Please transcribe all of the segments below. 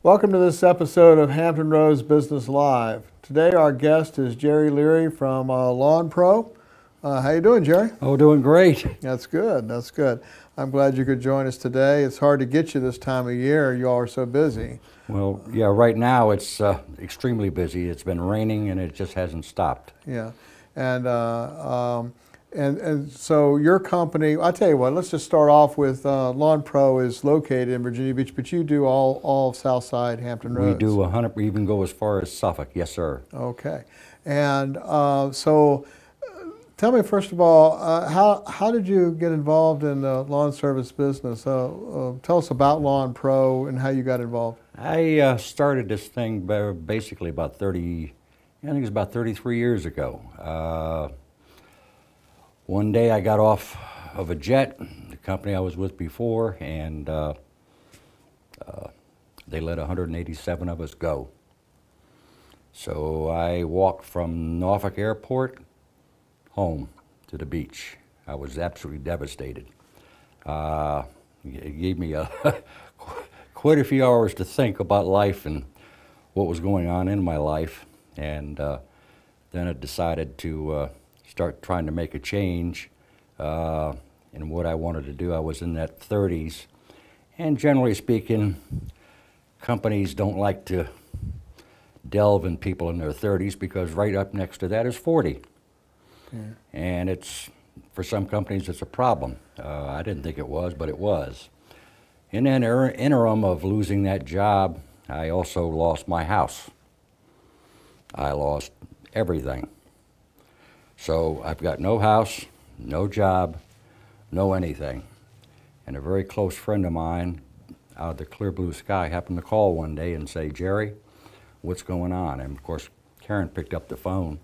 Welcome to this episode of Hampton Roads Business Live. Today our guest is Jerry Leary from Lawn Pro. How you doing, Jerry? Oh, doing great. That's good. That's good. I'm glad you could join us today. It's hard to get you this time of year. You all are so busy. Well, yeah, right now it's extremely busy. It's been raining and it just hasn't stopped. Yeah, and so your company, I'll tell you what, let's just start off with Lawn Pro is located in Virginia Beach, but you do all of Southside Hampton Roads. We do 100, we even go as far as Suffolk, yes sir. Okay, and so tell me first of all, how did you get involved in the lawn service business? Tell us about Lawn Pro and how you got involved. I started this thing basically about 30, I think it was about 33 years ago. One day I got off of a jet, the company I was with before, and they let 187 of us go. So I walked from Norfolk Airport home to the beach. I was absolutely devastated. It gave me quite a few hours to think about life and what was going on in my life, and then I decided to start trying to make a change in what I wanted to do. I was in that 30s, and generally speaking, companies don't like to delve in people in their 30s because right up next to that is 40. Yeah. And it's, for some companies, it's a problem. I didn't think it was, but it was. In that interim of losing that job, I also lost my house. I lost everything. So I've got no house, no job, no anything. And a very close friend of mine out of the clear blue sky happened to call one day and say, "Jerry, what's going on?" And of course, Karen picked up the phone.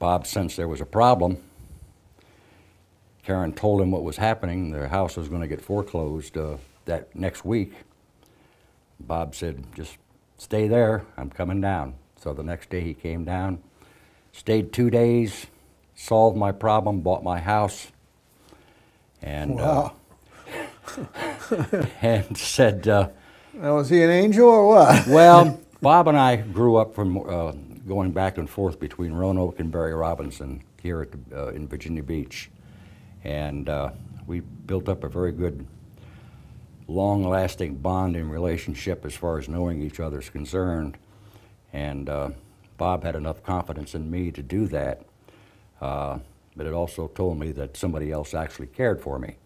Bob sensed there was a problem. Karen told him what was happening. Their house was going to get foreclosed that next week. Bob said, "Just stay there, I'm coming down." So the next day he came down, stayed 2 days, solved my problem, bought my house, and wow. And said, now, was he an angel or what? Well, Bob and I grew up from going back and forth between Roanoke and Barry Robinson here at in Virginia Beach, and we built up a very good, long-lasting bonding relationship as far as knowing each other is concerned, and Bob had enough confidence in me to do that. But it also told me that somebody else actually cared for me.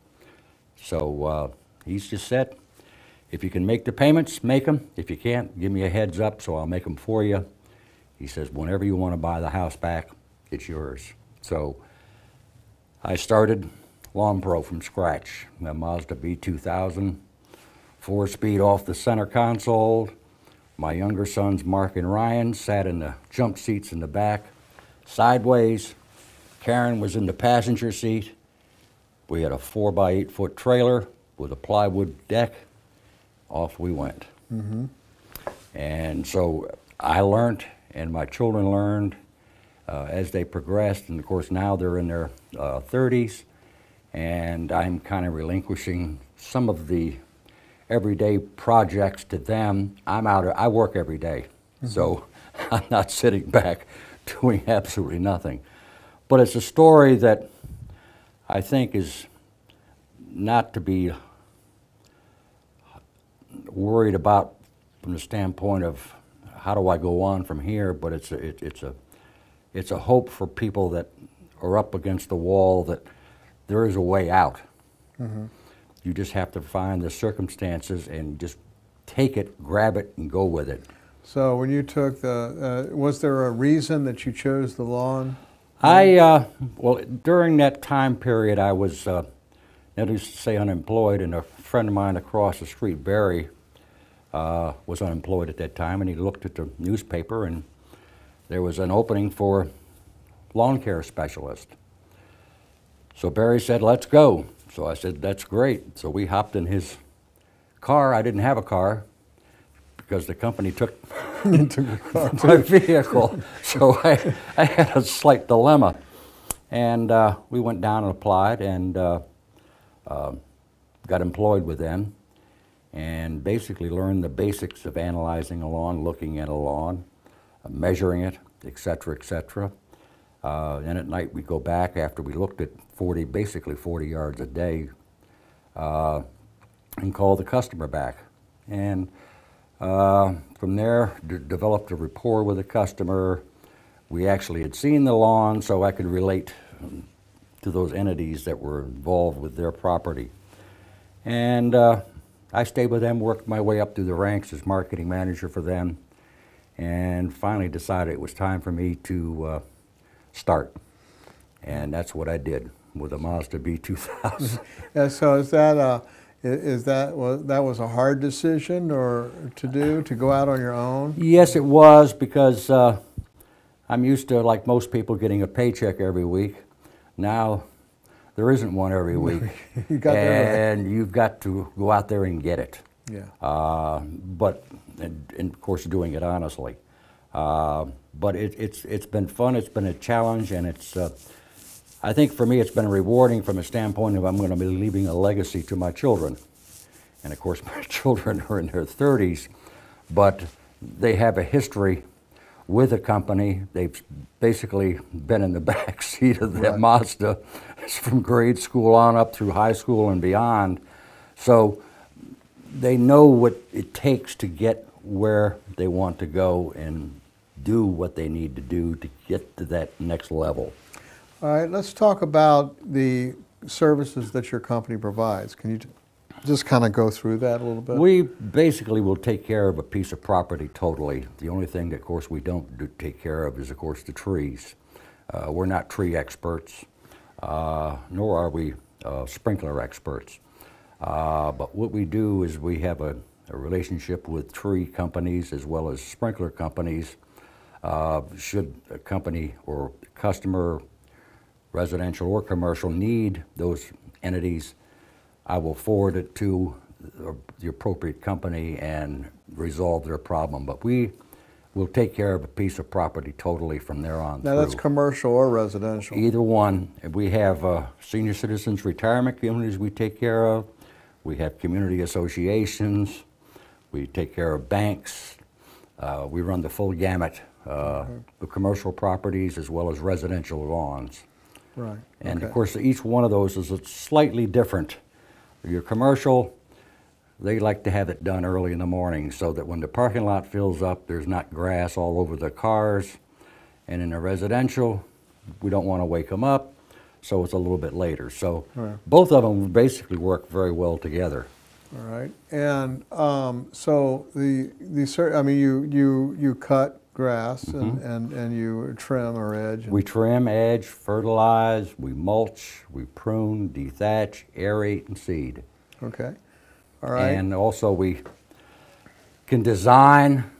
So he's just said, if you can make the payments, make them. If you can't, give me a heads up so I'll make them for you. He says, whenever you want to buy the house back, it's yours. So I started Lawn Pro from scratch. A Mazda B2000, 4-speed off the center console. My younger sons, Mark and Ryan, sat in the jump seats in the back, sideways. Karen was in the passenger seat. We had a 4x8 foot trailer with a plywood deck. Off we went. Mm-hmm. And so I learned, and my children learned as they progressed. And of course now they're in their 30s, and I'm kind of relinquishing some of the everyday projects to them. I work every day, mm-hmm. So I'm not sitting back doing absolutely nothing. But it's a story that I think is not to be worried about from the standpoint of how do I go on from here, but it's a hope for people that are up against the wall that there is a way out. Mm-hmm. You just have to find the circumstances and just take it, grab it, and go with it. So when you took was there a reason that you chose the lawn? Well, during that time period, I was, needless to say, unemployed, and a friend of mine across the street, Barry, was unemployed at that time, and he looked at the newspaper, and there was an opening for lawn care specialist. So Barry said, "Let's go." So I said, "That's great." So we hopped in his car. I didn't have a car because the company took my vehicle. So I had a slight dilemma. And we went down and applied and got employed with them. and basically learn the basics of analyzing a lawn, looking at a lawn, measuring it, et cetera, et cetera. Then at night we go back after we looked at basically 40 yards a day, and call the customer back. And from there, developed a rapport with the customer. We actually had seen the lawn, so I could relate to those entities that were involved with their property. And I stayed with them, worked my way up through the ranks as marketing manager for them, and finally decided it was time for me to start. And that's what I did with a Mazda B2000. Yeah, so that was a hard decision to go out on your own? Yes, it was, because I'm used to, like most people, getting a paycheck every week. Now, there isn't one every week, and you've got to go out there and get it. Yeah. And of course, doing it honestly. But it's been fun. It's been a challenge, and I think for me, it's been rewarding from a standpoint of I'm going to be leaving a legacy to my children. And of course, my children are in their 30s, but they have a history with the company. They've basically been in the back seat of that Mazda from grade school on up through high school and beyond. So they know what it takes to get where they want to go and do what they need to do to get to that next level. All right, let's talk about the services that your company provides. Can you just kind of go through that a little bit? We basically will take care of a piece of property totally. The only thing that, of course, we don't take care of is, of course, the trees. We're not tree experts, nor are we sprinkler experts. But what we do is we have a relationship with tree companies as well as sprinkler companies. Should a company or customer, residential or commercial, need those entities, I will forward it to the appropriate company and resolve their problem. But we will take care of a piece of property totally from there on Now through. that's commercial or residential? Either one. We have senior citizens retirement communities we take care of. We have community associations. We take care of banks. We run the full gamut of commercial properties as well as residential lawns. Right. And of course, each one of those is slightly different. Your commercial, they like to have it done early in the morning so that when the parking lot fills up, there's not grass all over the cars. And in the residential, we don't want to wake them up, so it's a little bit later. So both of them basically work very well together. All right. And so you cut grass and you trim or edge. We trim, edge, fertilize, we mulch, we prune, dethatch, aerate, and seed. Okay. All right. And also we can design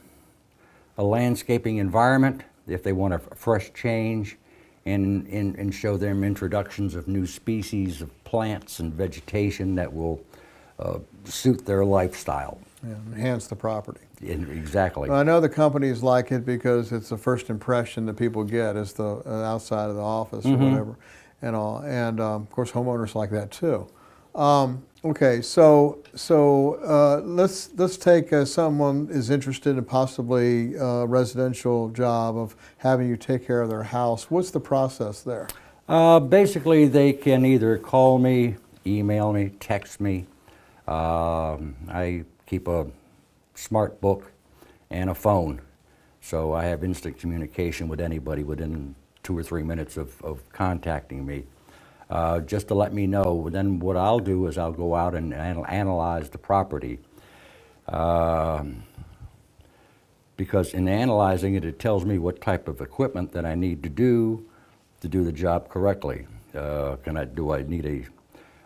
a landscaping environment if they want a fresh change, and show them introductions of new species of plants and vegetation that will suit their lifestyle. Yeah, enhance the property. Exactly. Well, I know the companies like it because it's the first impression that people get is the outside of the office or whatever, and all. And of course, homeowners like that too. Okay, so let's take someone is interested in possibly a residential job of having you take care of their house. What's the process there? Basically, they can either call me, email me, text me. I keep a smart book and a phone, so I have instant communication with anybody within 2 or 3 minutes of contacting me, just to let me know. Then what I'll do is I'll go out and analyze the property, because in analyzing it, it tells me what type of equipment that I need to do the job correctly. Do I need a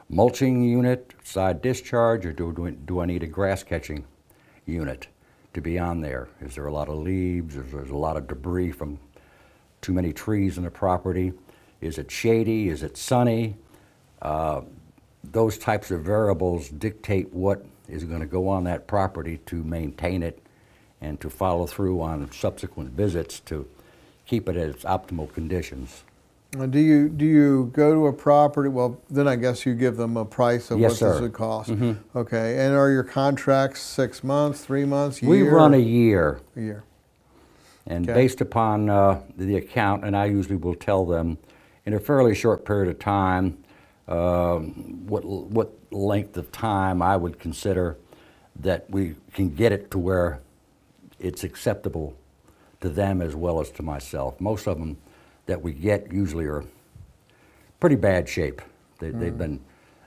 mulching unit, side discharge, or do I need a grass catching unit to be on there? Is there a lot of leaves? Is there a lot of debris from too many trees in the property? Is it shady? Is it sunny? Those types of variables dictate what is going to go on that property to maintain it and to follow through on subsequent visits to keep it at its optimal conditions. Do you go to a property? Well, then I guess you give them a price of Yes, what sir. this would cost. Mm-hmm. Okay, and are your contracts 6 months, 3 months, year? We run a year. A year. And Okay. based upon the account, and I usually will tell them in a fairly short period of time what length of time I would consider that we can get it to where it's acceptable to them as well as to myself. Most of them that we get usually are pretty bad shape. They've been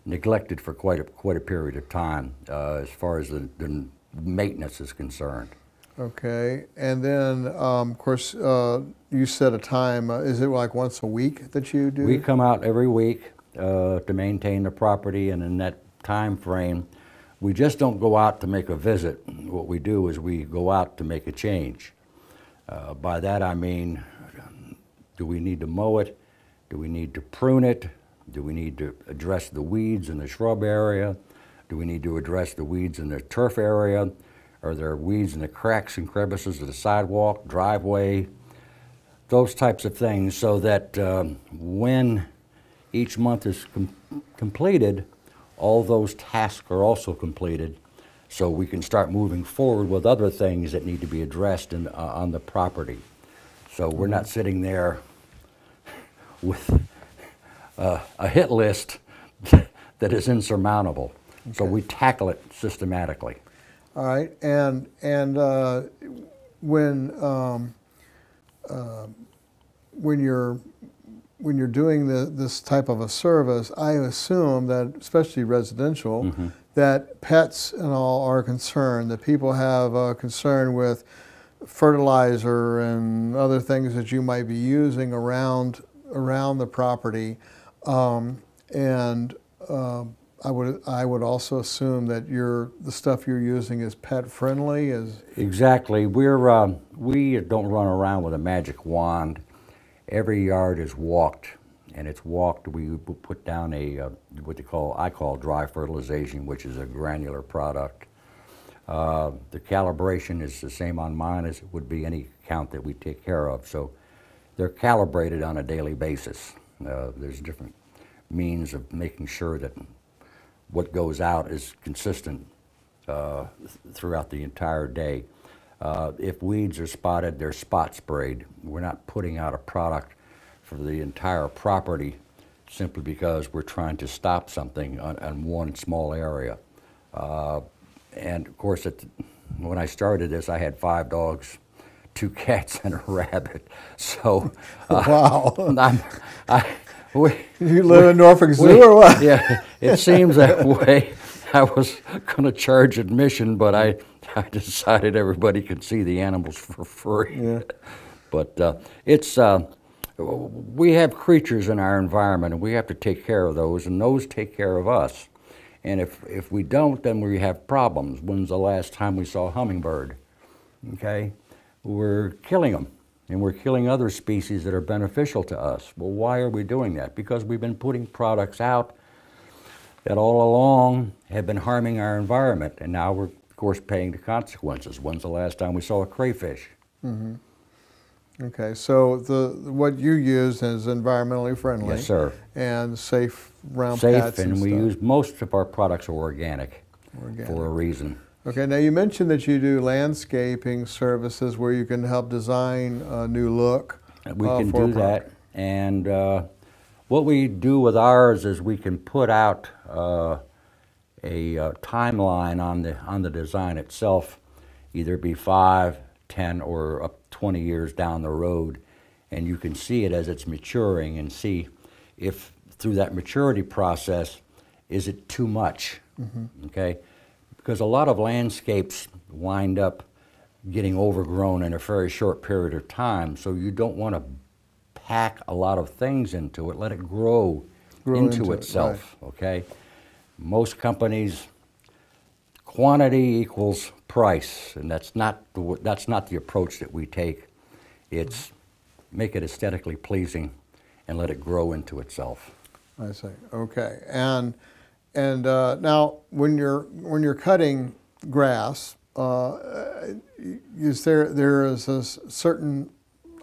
neglected for quite a period of time as far as the maintenance is concerned. Okay, and then of course you set a time. Is it like once a week that you do? We come out every week to maintain the property, and in that time frame, we just don't go out to make a visit. What we do is we go out to make a change. By that I mean, do we need to mow it? Do we need to prune it? Do we need to address the weeds in the shrub area? Do we need to address the weeds in the turf area? Are there weeds in the cracks and crevices of the sidewalk, driveway? Those types of things, so that when each month is completed, all those tasks are also completed, so we can start moving forward with other things that need to be addressed on the property. So we're not sitting there with a hit list that is insurmountable. Okay. So we tackle it systematically. All right, and when you're doing this type of a service, I assume that, especially residential, that pets and all are concerned, that people have a concern with fertilizer and other things that you might be using around the property, I would also assume that the stuff you're using is pet friendly. Exactly. We don't run around with a magic wand. Every yard is walked, and it's walked. We put down what I call dry fertilization, which is a granular product. The calibration is the same on mine as it would be any account that we take care of. So they're calibrated on a daily basis. There's different means of making sure that what goes out is consistent throughout the entire day. If weeds are spotted, they're spot sprayed. We're not putting out a product for the entire property simply because we're trying to stop something on one small area. And of course, when I started this, I had 5 dogs, 2 cats, and a rabbit. So, wow. You live in Norfolk Zoo or what? Yeah, it seems that way. I was going to charge admission, but I decided everybody could see the animals for free. Yeah. But we have creatures in our environment, and we have to take care of those, and those take care of us. And if we don't, then we have problems. When's the last time we saw a hummingbird? Okay, we're killing them. And we're killing other species that are beneficial to us. Well, why are we doing that? Because we've been putting products out that all along have been harming our environment, and now we're, of course, paying the consequences. When's the last time we saw a crayfish? Mm-hmm. Okay, so what you use is environmentally friendly. Yes, sir. And safe around safe, pets and we use most of our products are organic for a reason. Okay, now you mentioned that you do landscaping services where you can help design a new look. We can do that, and what we do with ours is we can put out a timeline on the design itself, either be 5, 10, or up 20 years down the road, and you can see it as it's maturing and see if through that maturity process, is it too much, okay? Because a lot of landscapes wind up getting overgrown in a very short period of time, so you don't want to pack a lot of things into it. Let it grow into itself, right. Okay? Most companies, quantity equals price, and that's not the approach that we take. It's make it aesthetically pleasing and let it grow into itself. I see. Okay, and now when you're cutting grass, there is a certain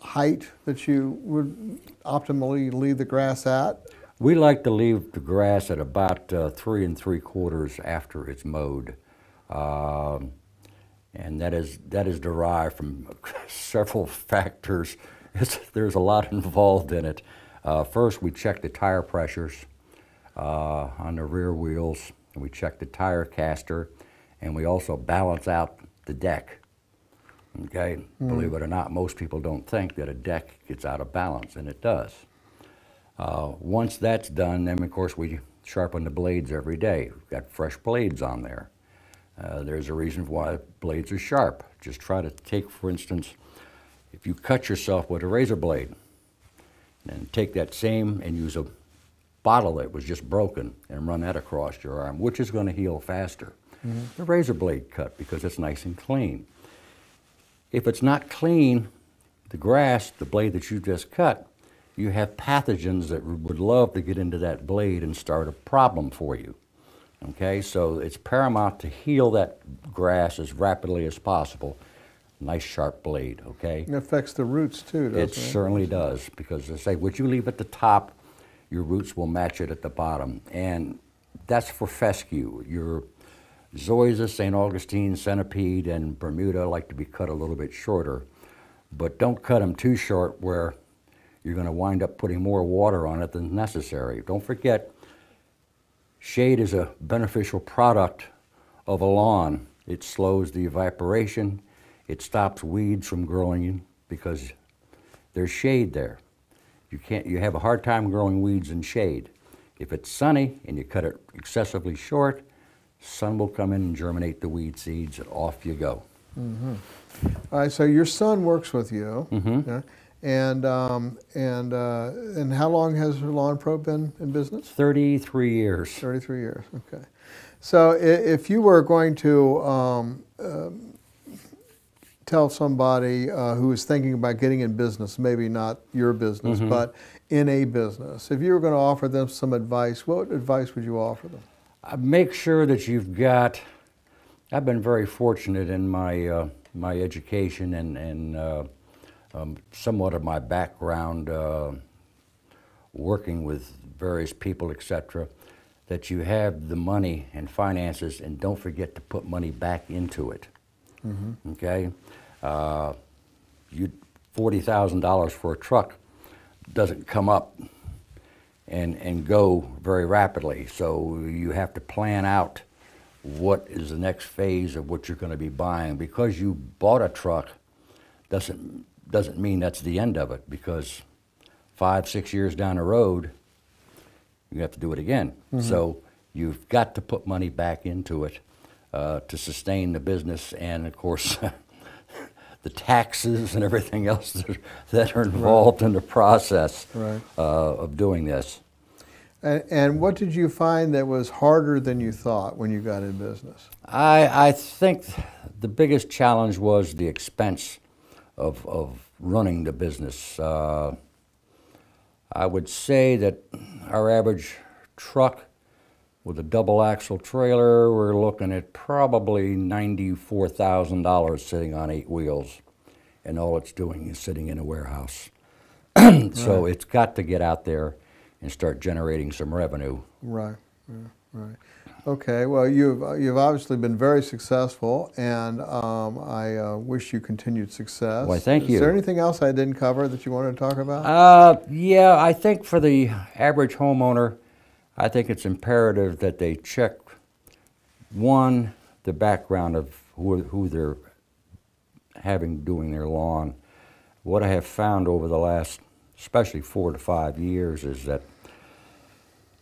height that you would optimally leave the grass at? We like to leave the grass at about 3 3/4 after it's mowed. And that is derived from several factors. There's a lot involved in it. First, we check the tire pressures on the rear wheels, and we check the tire caster, and we also balance out the deck. Okay, believe it or not, most people don't think that a deck gets out of balance, and it does. Once that's done, then of course we sharpen the blades every day. We've got fresh blades on there. There's a reason why blades are sharp. Just try to take, for instance, if you cut yourself with a razor blade, and take that same and use a bottle that was just broken and run that across your arm, which is going to heal faster. The razor blade cut, because it's nice and clean. If it's not clean, the grass, the blade that you just cut, you have pathogens that would love to get into that blade and start a problem for you. Okay, so it's paramount to heal that grass as rapidly as possible. Nice sharp blade, okay? It affects the roots too, doesn't it? It certainly does, because they say, what you leave at the top, your roots will match it at the bottom. And that's for fescue. Your zoysia, St. Augustine, centipede, and Bermuda like to be cut a little bit shorter. But don't cut them too short where you're going to wind up putting more water on it than necessary. Don't forget, shade is a beneficial product of a lawn. It slows the evaporation. It stops weeds from growing because there's shade there. You have a hard time growing weeds in shade. If it's sunny and you cut it excessively short, sun will come in and germinate the weed seeds, and off you go. All right, so your son works with you, yeah? And how long has Lawn Pro been in business? 33 years. 33 years, okay. So if you were going to tell somebody who is thinking about getting in business, maybe not your business, but in a business, if you were going to offer them some advice, what advice would you offer them? Make sure that you've got, I've been very fortunate in my, my education and somewhat of my background working with various people, etc., that you have the money and finances, and don't forget to put money back into it. Okay? $40,000 for a truck doesn't come up and go very rapidly, so you have to plan out what is the next phase of what you're going to be buying. Because you bought a truck doesn't mean that's the end of it, because 5, 6 years down the road, you have to do it again. So you've got to put money back into it to sustain the business, and of course the taxes and everything else that are involved in the process of doing this. And what did you find that was harder than you thought when you got in business? I think the biggest challenge was the expense of running the business. I would say that our average truck with a double axle trailer, we're looking at probably $94,000 sitting on 8 wheels, and all it's doing is sitting in a warehouse. So it's got to get out there and start generating some revenue. Right. Okay, well, you've obviously been very successful, and I wish you continued success. Why, thank you. Is there anything else I didn't cover that you wanted to talk about? Yeah, I think for the average homeowner, I think it's imperative that they check, one, the background of who they're having doing their lawn. What I have found over the last, especially 4 to 5 years, is that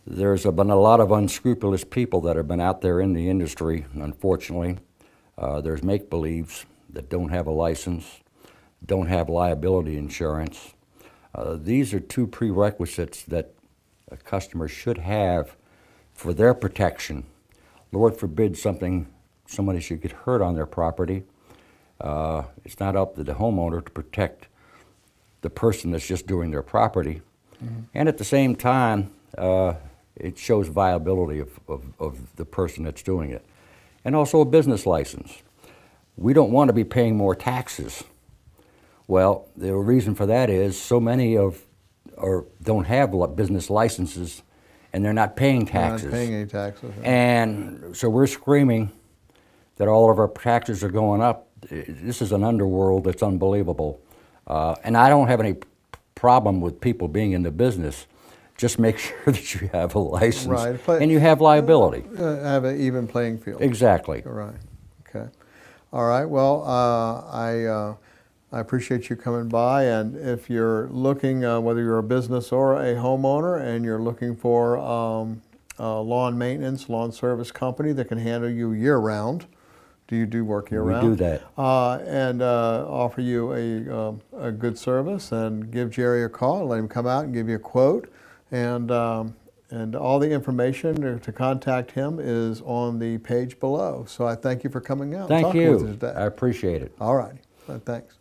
there's been a lot of unscrupulous people that have been out there in the industry, unfortunately. There's make-believes that don't have a license, don't have liability insurance. These are 2 prerequisites that a customer should have for their protection. Lord forbid somebody should get hurt on their property. It's not up to the homeowner to protect the person that's just doing their property. And at the same time, it shows viability of the person that's doing it. And also a business license. We don't want to be paying more taxes. Well, the reason for that is so many don't have business licenses, and they're not paying taxes. They're not paying any taxes. Right? And so we're screaming that all of our taxes are going up. This is an underworld that's unbelievable. And I don't have any problem with people being in the business. Just make sure that you have a license, right. And you have liability. Have an even playing field. Exactly. Right. Okay. All right. Well, I appreciate you coming by, and if you're looking, whether you're a business or a homeowner, and you're looking for lawn maintenance, lawn service company that can handle you year-round, do you do work year-round? We do that. And offer you a good service, and give Jerry a call, let him come out and give you a quote, and all the information to contact him is on the page below. So I thank you for coming out. Thank and talking you. with us today. I appreciate it. All righty. Thanks.